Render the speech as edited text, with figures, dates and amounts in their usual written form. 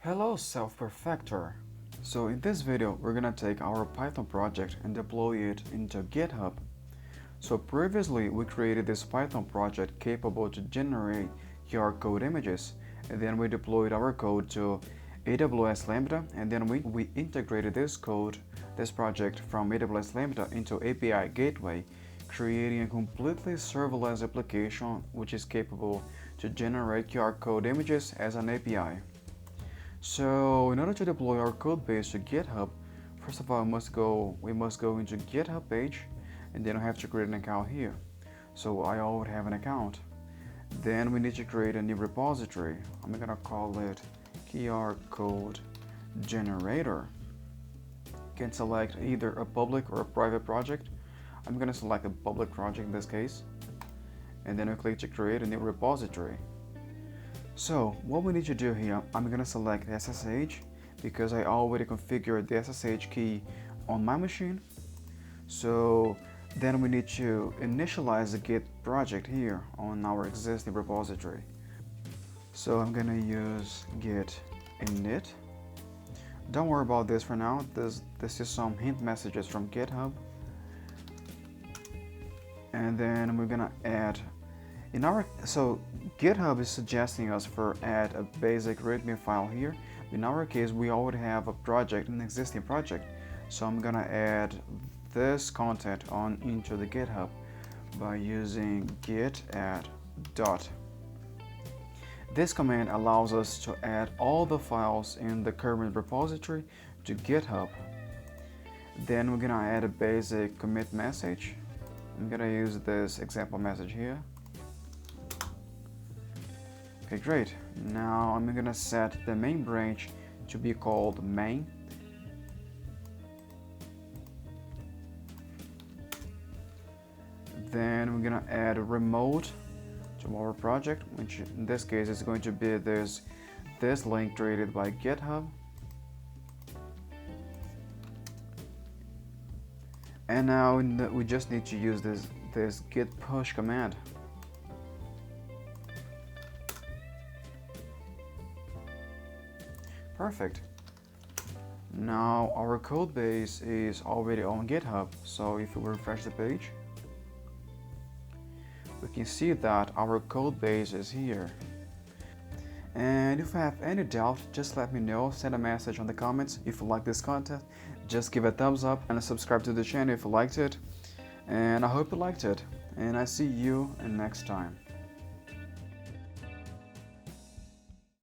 Hello self-perfecter. So in this video we're gonna take our Python project and deploy it into GitHub. So previously we created this Python project capable to generate QR code images, and then we deployed our code to AWS Lambda, and then we integrated this project from AWS Lambda into API Gateway, creating a completely serverless application which is capable to generate QR code images as an API. So in order to deploy our code base to GitHub, first of all we must go into GitHub page, and then we have to create an account here. So I already have an account. Then we need to create a new repository. I'm gonna call it QR code generator. You can select either a public or a private project. I'm gonna select a public project in this case, and then we click to create a new repository. So what we need to do here, I'm gonna select SSH because I already configured the SSH key on my machine. So then we need to initialize the Git project here on our existing repository. So I'm gonna use git init. Don't worry about this for now. This is some hint messages from GitHub. And then we're gonna add so GitHub is suggesting us for add a basic README file here. In our case, we already have a project, an existing project. So I'm gonna add this content on into the GitHub by using git add dot. This command allows us to add all the files in the current repository to GitHub. Then we're gonna add a basic commit message. I'm gonna use this example message here. Okay, great. Now I'm gonna set the main branch to be called main. Then we're gonna add a remote to our project, which in this case is going to be this link created by GitHub. And now we just need to use this git push command. Perfect. Now our code base is already on GitHub, so if we refresh the page, we can see that our code base is here. And if you have any doubt, just let me know, send a message on the comments. If you like this content, just give a thumbs up and subscribe to the channel if you liked it. And I hope you liked it, and I see you next time.